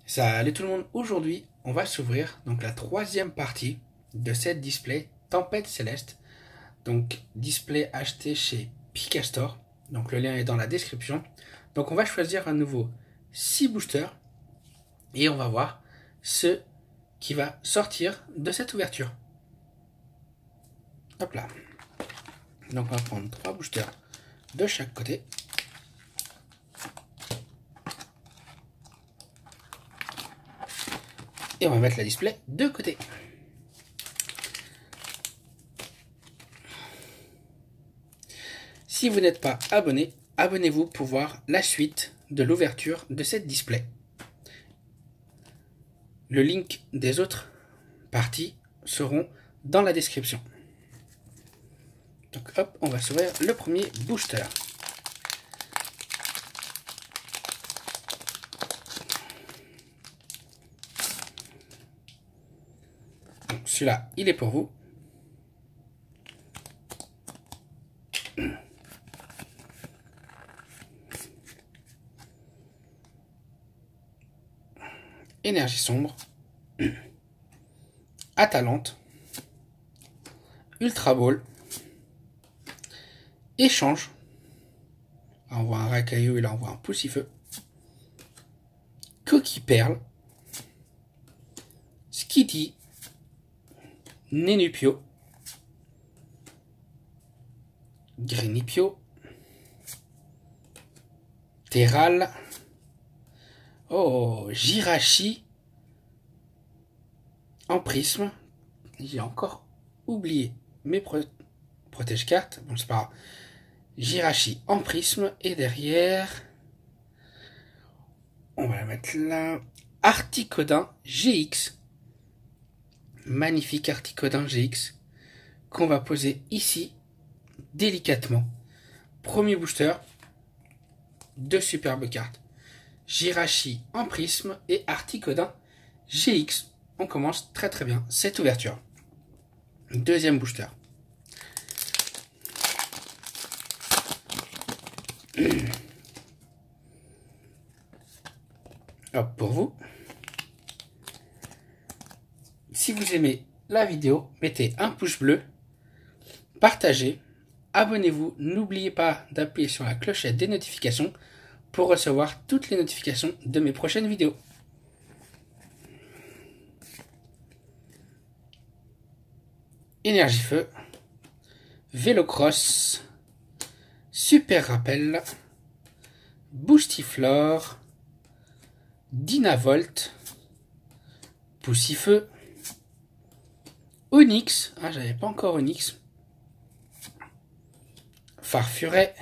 Salut tout le monde, aujourd'hui on va s'ouvrir donc la troisième partie de cette display Tempête Céleste. Donc display acheté chez Picastore, donc le lien est dans la description. Donc on va choisir à nouveau 6 boosters et on va voir ce qui va sortir de cette ouverture. Hop là. Donc on va prendre 3 boosters de chaque côté. Et on va mettre la display de côté. Si vous n'êtes pas abonné, abonnez-vous pour voir la suite de l'ouverture de cette display. Le link des autres parties seront dans la description. Donc hop, on va s'ouvrir le premier booster. Celui-là, il est pour vous. Énergie sombre. Atalante. Ultra Ball. Échange. Là, on voit un racaillou et là on voit un poussifeu. Coquille perle. Skitty. Nenupio. Grenipio. Terral. Oh, Jirachi. En prisme. J'ai encore oublié mes protège-cartes. Bon, c'est pas grave. Jirachi en prisme. Et derrière, on va la mettre là. Articodin GX. Magnifique Articodin GX. Qu'on va poser ici. Délicatement. Premier booster. Deux superbes cartes. Jirachi en prisme et Articodin GX. On commence très très bien cette ouverture. Deuxième booster. Hop, pour vous. Si vous aimez la vidéo, mettez un pouce bleu, partagez, abonnez-vous, n'oubliez pas d'appuyer sur la clochette des notifications pour recevoir toutes les notifications de mes prochaines vidéos. Énergie feu, Vélocross, Super Rappel, Boostiflore, Dynavolt, Poussifeu, Onyx, ah j'avais pas encore Onyx, Farfuret,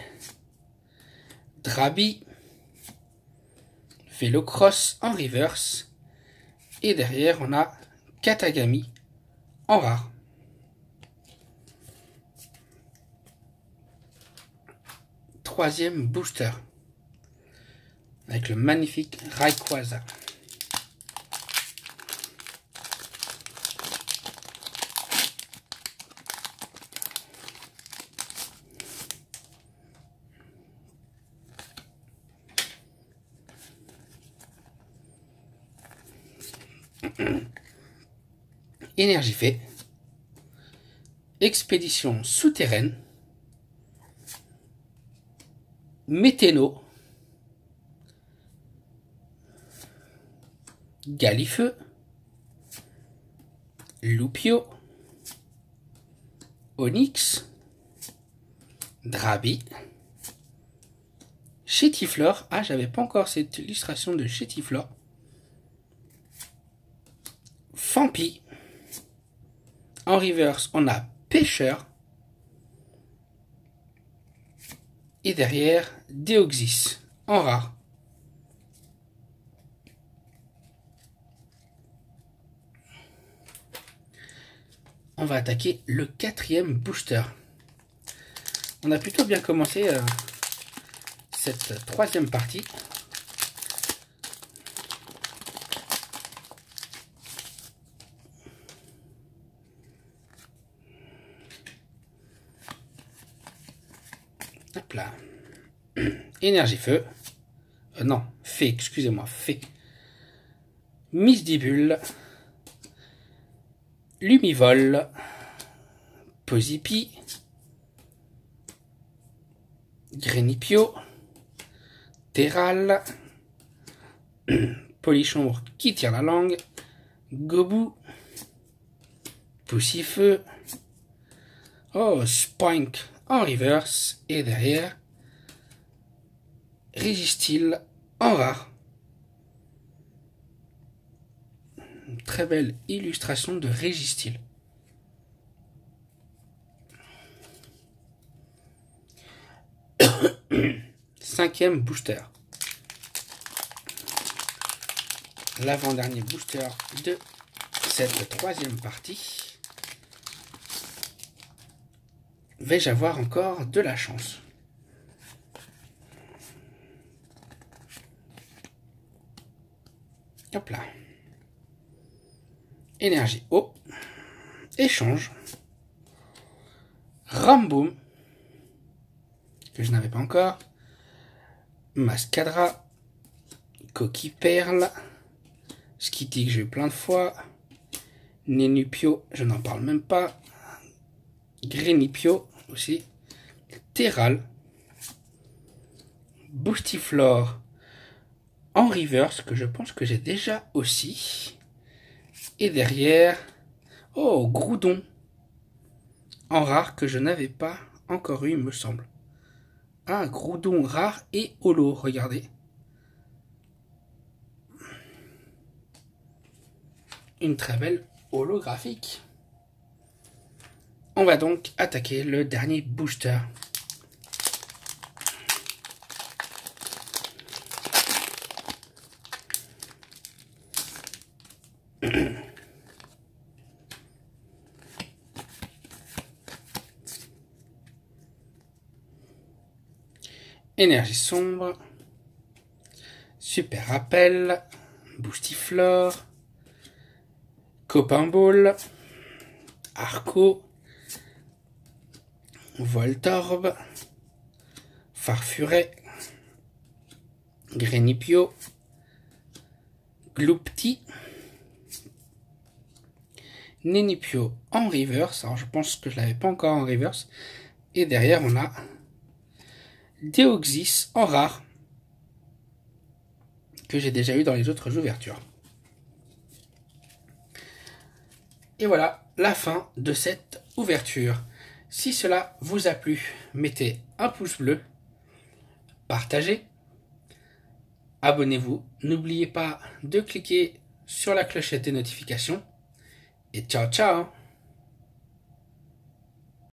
Drabi, Vélocross en reverse, et derrière on a Katagami en rare. Troisième booster avec le magnifique Rayquaza. Énergie fait. Expédition souterraine. Météno. Galifeu. Loupio. Onyx. Drabi. Chétiflore. Ah, j'avais pas encore cette illustration de Chétiflore. Fampi. En reverse, on a Pêcheur. Et derrière, Deoxys en rare. On va attaquer le quatrième booster. On a plutôt bien commencé cette troisième partie. Hop là. Énergie feu. Non, fée, excusez-moi, fée. Misdibule, Lumivol, Posipi, Grénipio, Terral, Polichombre qui tire la langue, Gobou, Poussifeu, oh, Spink en reverse, et derrière, Régistil en rare. Une très belle illustration de Régistil. Cinquième booster. L'avant-dernier booster de cette troisième partie. Vais-je avoir encore de la chance? Hop là. Énergie eau. Échange. Ramboom. Que je n'avais pas encore. Mascadra. Coquille perle. Skitty que j'ai eu plein de fois. Nénupio, je n'en parle même pas. Grénipio aussi. Terral. Boostiflore en reverse, que je pense que j'ai déjà aussi. Et derrière, oh, Groudon en rare que je n'avais pas encore eu, il me semble. Ah, Groudon rare et holo, regardez. Une très belle holographique. On va donc attaquer le dernier booster. Énergie sombre, super rappel, Boostiflore, Copain Ball, Arco, Voltorb, Farfuret, Grénipio, Gloupti, Nénipio en reverse. Alors je pense que je l'avais pas encore en reverse. Et derrière on a Deoxys en rare que j'ai déjà eu dans les autres ouvertures. Et voilà la fin de cette ouverture. Si cela vous a plu, mettez un pouce bleu, partagez, abonnez-vous, n'oubliez pas de cliquer sur la clochette des notifications et ciao ciao.